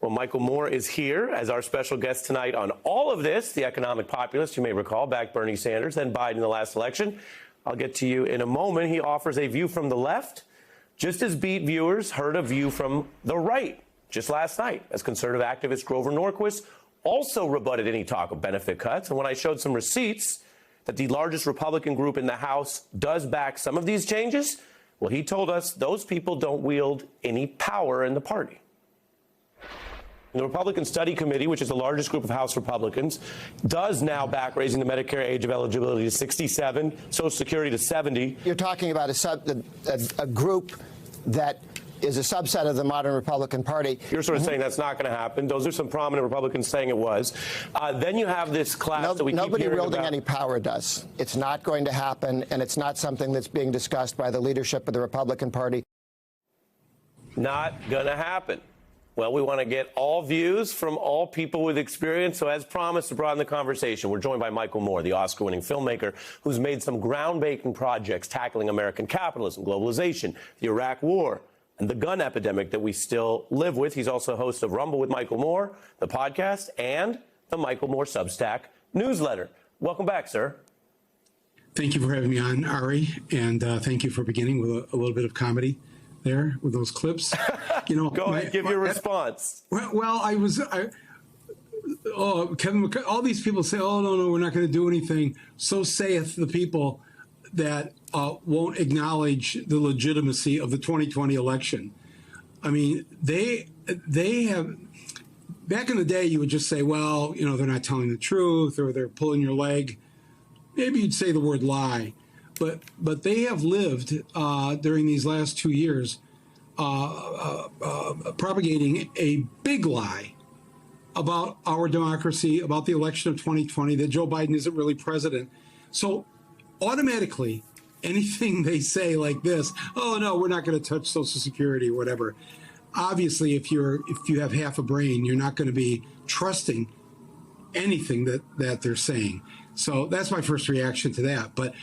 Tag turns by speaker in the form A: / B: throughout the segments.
A: Well, Michael Moore is here as our special guest tonight on all of this. The economic populist, you may recall, backed Bernie Sanders, then Biden in the last election. I'll get to you in a moment. He offers a view from the left, just as Beat viewers heard a view from the right just last night, as conservative activist Grover Norquist also rebutted any talk of benefit cuts. And when I showed some receipts that the largest Republican group in the House does back some of these changes, well, he told us those people don't wield any power in the party. The Republican Study Committee, which is the largest group of House Republicans, does now back raising the Medicare age of eligibility to 67, Social Security to 70.
B: You're talking about a group that is a subset of the modern Republican Party.
A: You're sort of saying that's not going to happen. Those are some prominent Republicans saying it was. Then you have this class that we keep hearing about.
B: Nobody wielding any power does. It's not going to happen, and it's not something that's being discussed by the leadership of the Republican Party.
A: Not going to happen. Well, we want to get all views from all people with experience. So as promised, to broaden the conversation, we're joined by Michael Moore, the Oscar-winning filmmaker who's made some groundbreaking projects tackling American capitalism, globalization, the Iraq War, and the gun epidemic that we still live with. He's also host of Rumble with Michael Moore, the podcast, and the Michael Moore Substack newsletter. Welcome back, sir.
C: Thank you for having me on, Ari, and thank you for beginning with a little bit of comedy there with those clips. You know,
A: go ahead, give your response.
C: Well, Kevin, all these people say, oh, no, we're not going to do anything. So saith the people that won't acknowledge the legitimacy of the 2020 election. I mean, they have, back in the day, you would just say, well, you know, they're not telling the truth or they're pulling your leg. Maybe you'd say the word lie. But they have lived during these last 2 years propagating a big lie about our democracy, about the election of 2020, that Joe Biden isn't really president. So automatically, anything they say like this, oh, no, we're not going to touch Social Security or whatever. Obviously, if you have half a brain, you're not going to be trusting anything that they're saying. So that's my first reaction to that. But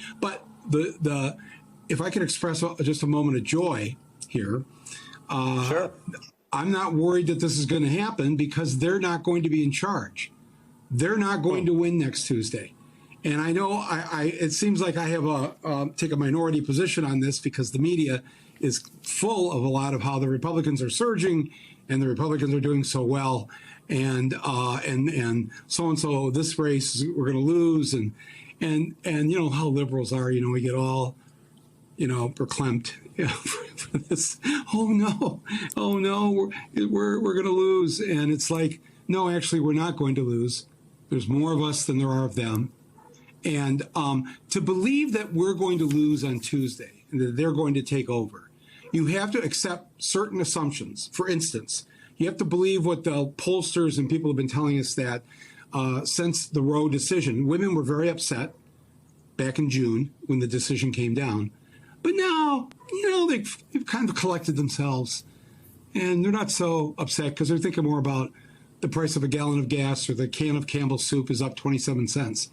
C: the if I can express just a moment of joy here,
A: sure.
C: I'm not worried that this is going to happen because they're not going to be in charge. They're not going to win next Tuesday. And I know it seems like I have take a minority position on this because the media is full of a lot of how the Republicans are surging and the Republicans are doing so well. And so this race we're going to lose. And you know how liberals are, you know, we get all, you know, verklempt, you know, for this. Oh no, we're going to lose. And it's like, no, actually, we're not going to lose. There's more of us than there are of them. And to believe that we're going to lose on Tuesday and that they're going to take over, you have to accept certain assumptions. For instance, you have to believe what the pollsters and people have been telling us that since the Roe decision, women were very upset back in June when the decision came down. But now, you know, they've kind of collected themselves and they're not so upset because they're thinking more about the price of a gallon of gas or the can of Campbell's soup is up 27 cents.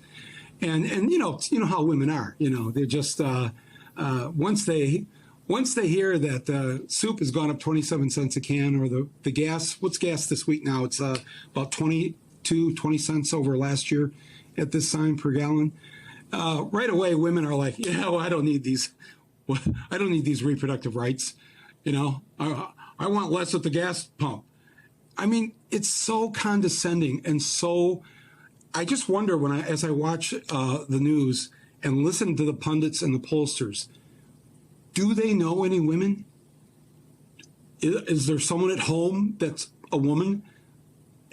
C: And you know how women are, you know, they're just once they hear that the soup has gone up 27 cents a can or the gas, what's gas this week now? It's about 20 cents over last year at this time per gallon. Right away, women are like, yeah, well, I don't need these reproductive rights. You know, I want less at the gas pump. I mean, it's so condescending and so. I just wonder as I watch the news and listen to the pundits and the pollsters, do they know any women? Is there someone at home that's a woman?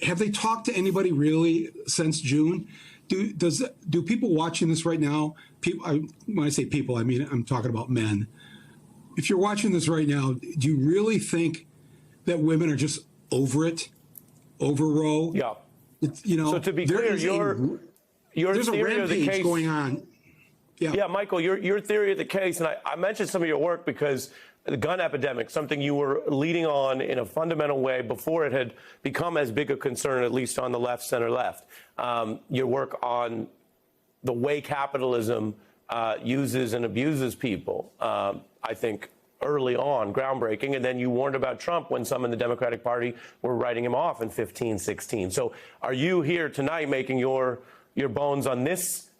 C: Have they talked to anybody really since June? Do people watching this right now? When I say people, I mean I'm talking about men. If you're watching this right now, do you really think that women are just over it, over Roe?
A: Yeah.
C: You know,
A: so to be clear,
C: there's a rampage going on.
A: Yeah, Michael, your theory of the case, and I mentioned some of your work because the gun epidemic, something you were leading on in a fundamental way before it had become as big a concern, at least on the left, center left. Your work on the way capitalism uses and abuses people, I think, early on, groundbreaking, and then you warned about Trump when some in the Democratic Party were writing him off in 15, 16. So are you here tonight making your bones on this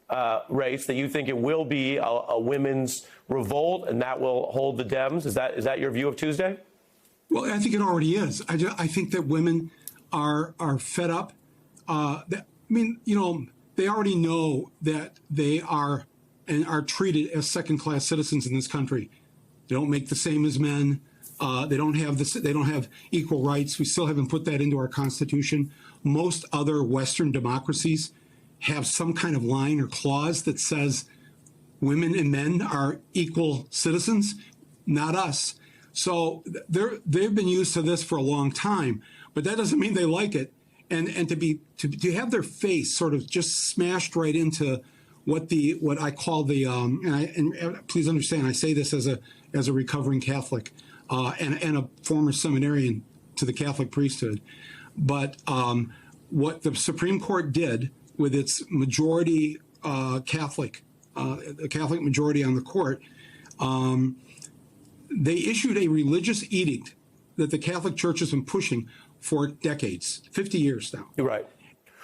A: race, that you think it will be a women's revolt and that will hold the Dems? Is that your view of Tuesday?
C: Well, I think it already is. I think that women are fed up. They already know that they are and are treated as second-class citizens in this country. They don't make the same as men. They don't have this. They don't have equal rights. We still haven't put that into our Constitution. Most other Western democracies have some kind of line or clause that says women and men are equal citizens, not us. So they've been used to this for a long time, but that doesn't mean they like it. And to have their face sort of just smashed right into what I call the and please understand, I say this as a recovering Catholic and a former seminarian to the Catholic priesthood, but what the Supreme Court did with its majority Catholic majority on the court, they issued a religious edict that the Catholic Church has been pushing for decades, 50 years now.
A: You're right.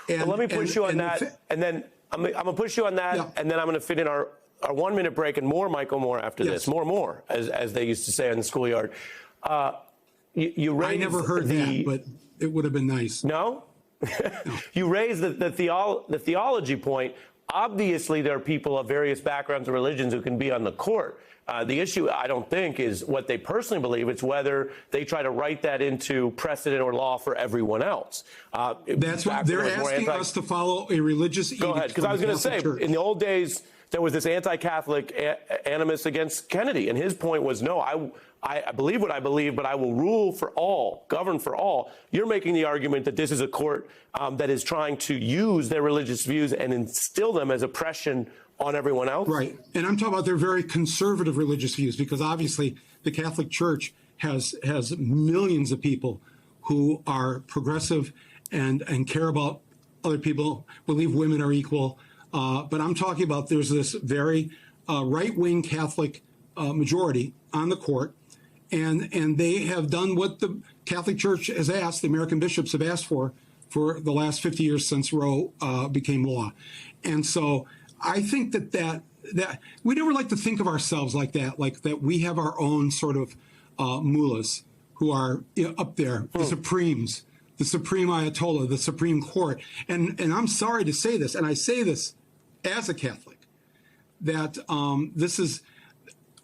A: And, well, let me push you on that, and then I'm going to push you on that, yeah. And then I'm going to fit in our 1 minute break and more Michael Moore after this. More, as they used to say in the schoolyard. You raised
C: I never heard that, but it would have been nice.
A: No? No. You raised the theology point. Obviously, there are people of various backgrounds and religions who can be on the court. The issue, I don't think, is what they personally believe. It's whether they try to write that into precedent or law for everyone else.
C: That's what they're asking us to follow, a religious edict.
A: Go ahead, because I was going to say, in the old days, there was this anti-Catholic animus against Kennedy, and his point was, no, I believe what I believe, but I will rule for all, govern for all. You're making the argument that this is a court that is trying to use their religious views and instill them as oppression on everyone else? Right.
C: And I'm talking about their very conservative religious views, because obviously the Catholic Church has millions of people who are progressive and care about other people, believe women are equal. But I'm talking about there's this very right-wing Catholic majority on the court, and they have done what the Catholic Church has asked, the American bishops have asked for the last 50 years since Roe became law. And so I think that we never like to think of ourselves like that we have our own sort of mullahs who are up there, the Supremes, the Supreme Ayatollah, the Supreme Court. And I'm sorry to say this, and I say this as a Catholic, that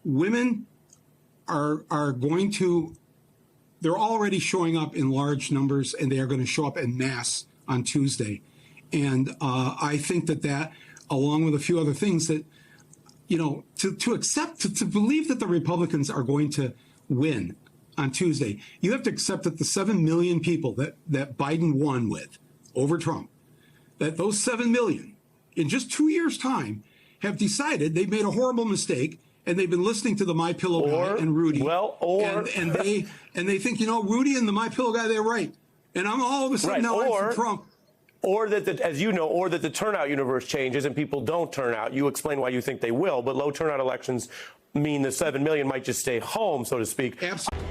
C: women are going to, they're already showing up in large numbers, and they are going to show up en masse on Tuesday. And I think that along with a few other things, that, to believe that the Republicans are going to win on Tuesday, you have to accept that the 7 million people that Biden won with over Trump, that those 7 million in just 2 years' time have decided they've made a horrible mistake, and they've been listening to the MyPillow guy and Rudy. And they think, Rudy and the MyPillow guy, they're right. And I'm all of a sudden now for Trump.
A: Or that, as you know, or that the turnout universe changes and people don't turn out. You explain why you think they will, but low turnout elections mean the 7 million might just stay home, so to speak.
C: Absolutely.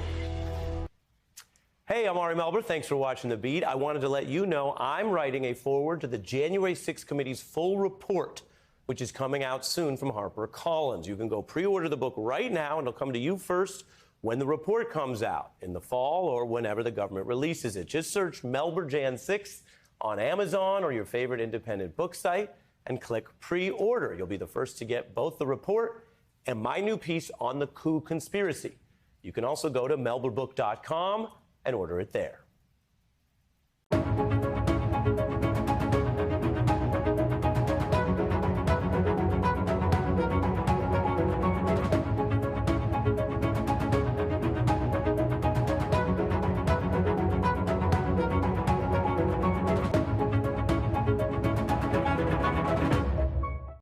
A: Hey, I'm Ari Melber. Thanks for watching The Beat. I wanted to let you know I'm writing a foreword to the January 6th committee's full report, which is coming out soon from HarperCollins. You can go pre-order the book right now, and it'll come to you first when the report comes out in the fall or whenever the government releases it. Just search Melber Jan 6th on Amazon or your favorite independent book site and click pre-order. You'll be the first to get both the report and my new piece on the coup conspiracy. You can also go to melberbook.com and order it there.